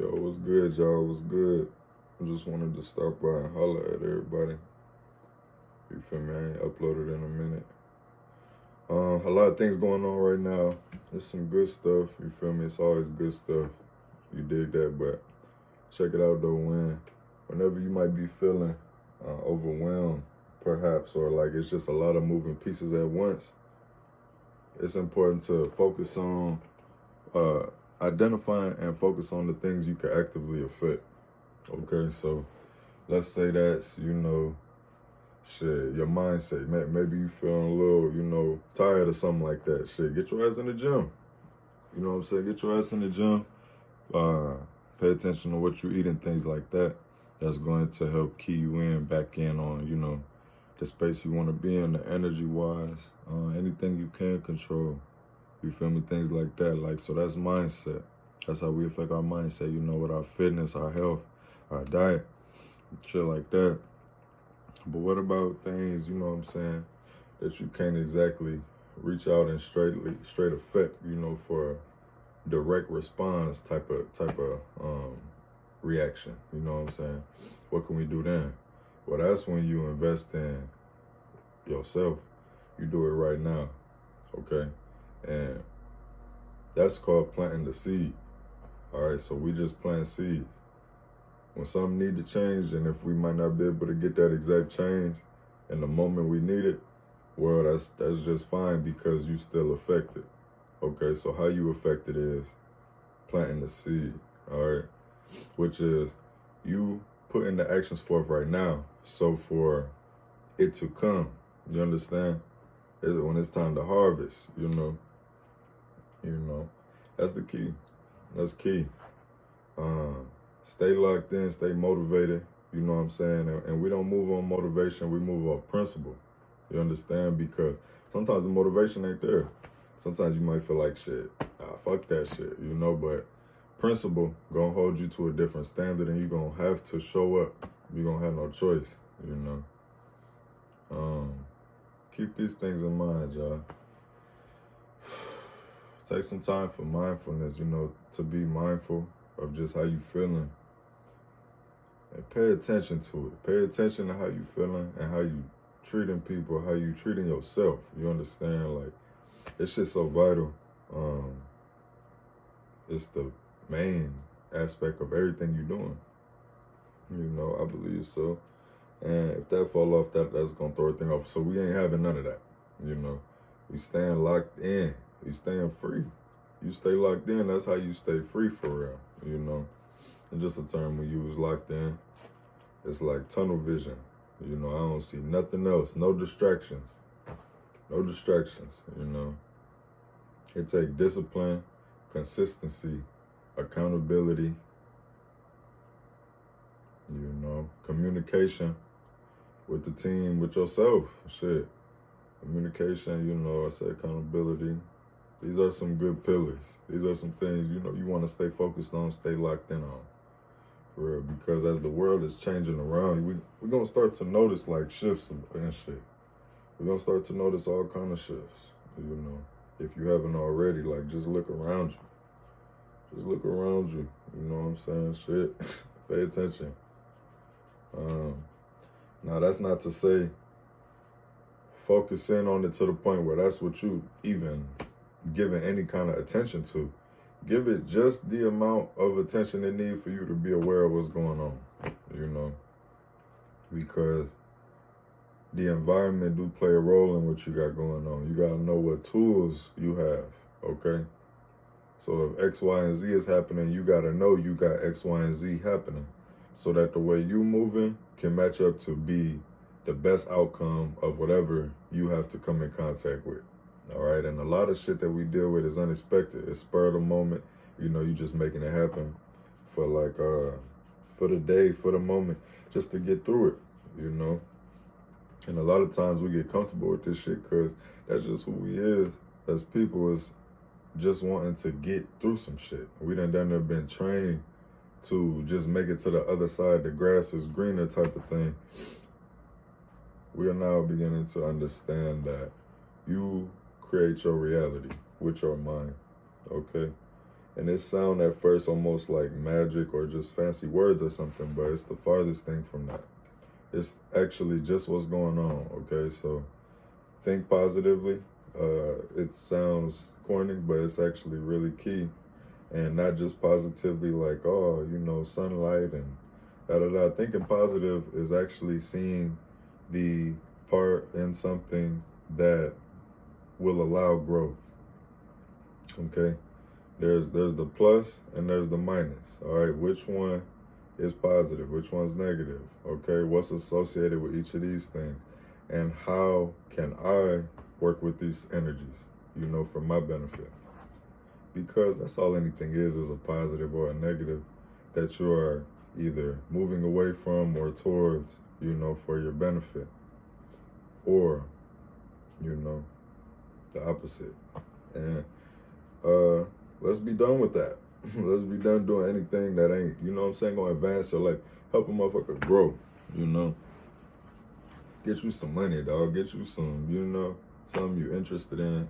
Yo, what's good, y'all? What's good? I just wanted to stop by and holler at everybody. You feel me? I ain't uploaded in a minute. A lot of things going on right now. There's some good stuff. You feel me? It's always good stuff. You dig that? But check it out though. Whenever you might be feeling overwhelmed, perhaps, or like it's just a lot of moving pieces at once, it's important to focus on uh, identifying and focus on the things you can actively affect. Okay, so let's say that's, shit, your mindset. Maybe you feeling a little, tired or something like that. Shit, get your ass in the gym. You know what I'm saying? Get your ass in the gym. Uh, Pay attention to what you eat and things like that. That's going to help key you back in on, the space you want to be in, the energy wise, anything you can control. You feel me? Things like that. Like, so that's mindset. That's how we affect our mindset, with our fitness, our health, our diet, shit like that. But what about things, that you can't exactly reach out and straight effect, for a direct response type of reaction. You know what I'm saying? What can we do then? Well, that's when you invest in yourself. You do it right now, okay? And that's called planting the seed. All right, so we just plant seeds. When something need to change, and if we might not be able to get that exact change in the moment we need it, well, that's just fine because you still affected. Okay, so how you affect it is planting the seed, all right? Which is you putting the actions forth right now. So for it to come, you understand? When it's time to harvest, that's the key. That's key. Stay locked in, stay motivated, you know what I'm saying? And we don't move on motivation, we move on principle. You understand? Because sometimes the motivation ain't there. Sometimes you might feel like shit, fuck that shit, but principle gonna hold you to a different standard and you're gonna have to show up. You're gonna have no choice, Keep these things in mind, y'all. Take some time for mindfulness, to be mindful of just how you feeling. And pay attention to it. Pay attention to how you feeling and how you treating people, how you treating yourself. You understand? Like, it's just so vital. It's the main aspect of everything you're doing. I believe so. And if that fall off, that's gonna throw everything off. So we ain't having none of that. We staying locked in. We staying free. You stay locked in, that's how you stay free for real, And just a term we use, locked in. It's like tunnel vision. I don't see nothing else. No distractions. No distractions, It takes discipline, consistency, accountability, communication with the team, with yourself. Shit. Communication, I say accountability. These are some good pillars. These are some things, you want to stay focused on, stay locked in on. For real, because as the world is changing around you, we're going to start to notice like shifts and shit. We're going to start to notice all kind of shifts, If you haven't already, like just look around you. Just look around you, you know what I'm saying? Shit, pay attention. Now that's not to say focus in on it to the point where that's what you even giving any kind of attention to. Give it just the amount of attention it needs for you to be aware of what's going on, because the environment do play a role in what you got going on. You got to know what tools you have, okay? So if X, Y, and Z is happening, you got to know you got X, Y, and Z happening so that the way you moving can match up to be the best outcome of whatever you have to come in contact with. All right, and a lot of shit that we deal with is unexpected. It's spur of the moment. You just making it happen for like for the day, for the moment, just to get through it. And a lot of times we get comfortable with this shit because that's just who we is as people, is just wanting to get through some shit. We done been trained to just make it to the other side. The grass is greener type of thing. We are now beginning to understand that you create your reality with your mind, okay? And it sound at first almost like magic or just fancy words or something, but it's the farthest thing from that. It's actually just what's going on, okay? So think positively. It sounds corny, but it's actually really key. And not just positively like, oh, sunlight and da-da-da. Thinking positive is actually seeing the part in something that will allow growth, okay? There's the plus and there's the minus, all right? Which one is positive? Which one's negative? Okay, what's associated with each of these things? And how can I work with these energies, for my benefit? Because that's all anything is a positive or a negative that you are either moving away from or towards, for your benefit. Or, the opposite. And let's be done with that. Let's be done doing anything that ain't, gonna advance your life. Help a motherfucker grow, Get you some money, dog. Get you some, something you're interested in.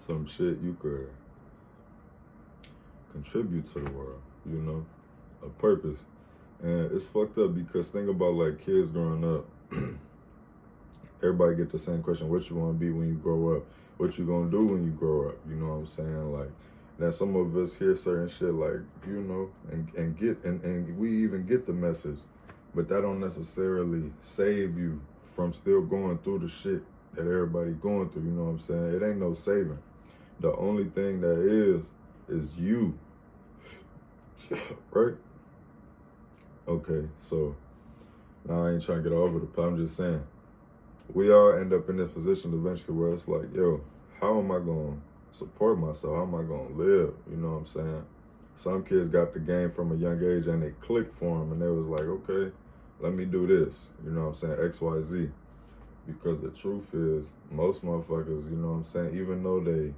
Some shit you could contribute to the world, a purpose. And it's fucked up because think about like kids growing up. Everybody get the same question: what you want to be when you grow up? What you gonna do when you grow up? You know what I'm saying? Like, now some of us hear certain shit like, and we even get the message, but that don't necessarily save you from still going through the shit that everybody going through. You know what I'm saying? It ain't no saving. The only thing that is you, right? Okay, so now I ain't trying to get all over the place. I'm just saying, we all end up in this position eventually where it's like, yo, how am I going to support myself? How am I going to live? You know what I'm saying? Some kids got the game from a young age and they clicked for them and they was like, okay, let me do this. You know what I'm saying? X, Y, Z. Because the truth is, most motherfuckers, you know what I'm saying, even though they,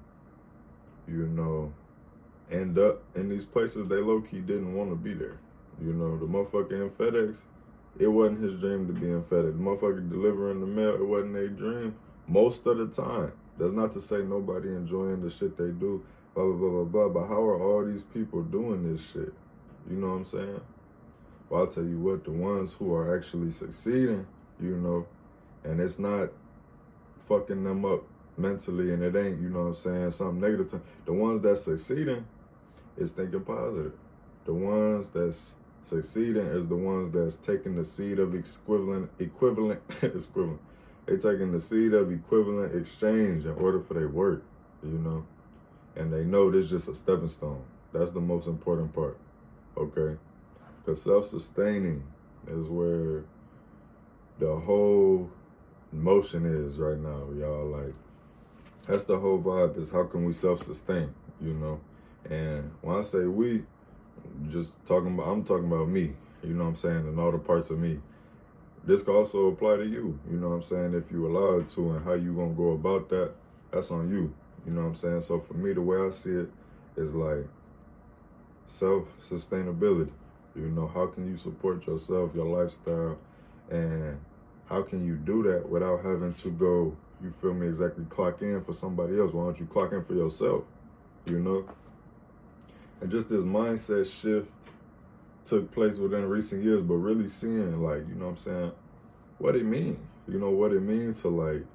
end up in these places, they low-key didn't want to be there. The motherfucker in FedEx, it wasn't his dream to be in FedEx. The motherfucker delivering the mail, it wasn't their dream most of the time. That's not to say nobody enjoying the shit they do, blah, blah, blah, blah, blah. But how are all these people doing this shit? You know what I'm saying? Well, I'll tell you what, the ones who are actually succeeding, and it's not fucking them up mentally and it ain't, something negative. The ones that's succeeding is thinking positive. The ones that's succeeding is the ones that's taking the seed of equivalent. They taking the seed of equivalent exchange in order for their work, and they know this is just a stepping stone. That's the most important part, okay? Because self-sustaining is where the whole motion is right now, y'all. Like, that's the whole vibe, is how can we self-sustain, And when I say we, I'm talking about me, you know what I'm saying, and all the parts of me. This can also apply to you, you know what I'm saying, if you allowed to, and how you gonna go about that, that's on you, you know what I'm saying. So for me, the way I see it is like self-sustainability, how can you support yourself, your lifestyle, and how can you do that without having to go, you feel me, exactly clock in for somebody else? Why don't you clock in for yourself, And just this mindset shift took place within recent years, but really seeing, like, you know what I'm saying, what it means. What it means to, like,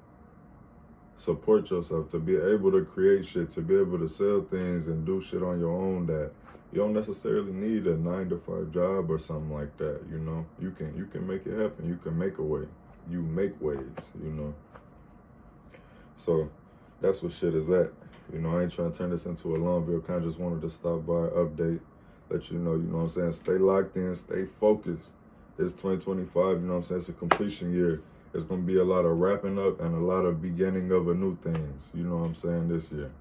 support yourself, to be able to create shit, to be able to sell things and do shit on your own that you don't necessarily need a 9-to-5 job or something like that, You can make it happen. You can make a way. You make ways, So that's what shit is at. I ain't trying to turn this into a long video. Kind of just wanted to stop by, update, let you know what I'm saying? Stay locked in, stay focused. It's 2025, you know what I'm saying? It's a completion year. It's going to be a lot of wrapping up and a lot of beginning of a new things, you know what I'm saying, this year.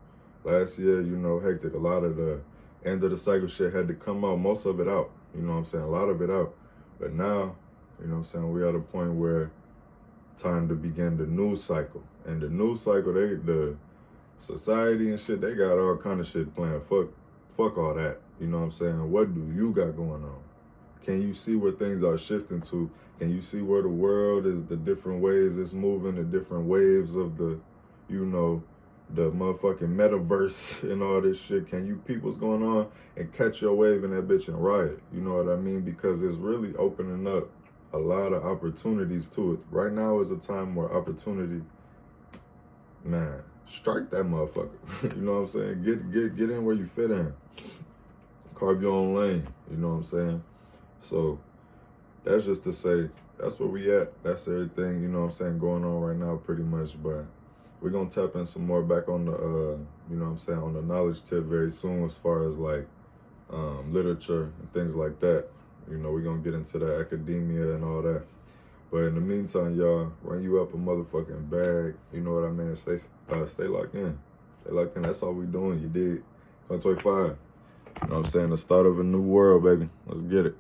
Last year, hectic. A lot of the end of the cycle shit had to come out, most of it out, you know what I'm saying? A lot of it out. But now, you know what I'm saying, we at a point where time to begin the new cycle. And the new cycle, the society and shit, they got all kind of shit planned. Fuck all that. You know what I'm saying? What do you got going on? Can you see where things are shifting to? Can you see where the world is, the different ways it's moving, the different waves of the, the motherfucking metaverse and all this shit. Can you peep what's going on and catch your wave in that bitch and ride it? You know what I mean? Because it's really opening up a lot of opportunities to it. Right now is a time where opportunity, man, strike that motherfucker. You know what I'm saying? Get in where you fit in. Carve your own lane. You know what I'm saying? So that's just to say, that's where we at. That's everything, you know what I'm saying, going on right now pretty much. But we're going to tap in some more back on the, you know what I'm saying, on the knowledge tip very soon as far as like literature and things like that. You know, we're going to get into the academia and all that. But in the meantime, y'all, run you up a motherfucking bag. You know what I mean? Stay locked in. Stay locked in. That's all we doing. You did. 2025. You know what I'm saying? The start of a new world, baby. Let's get it.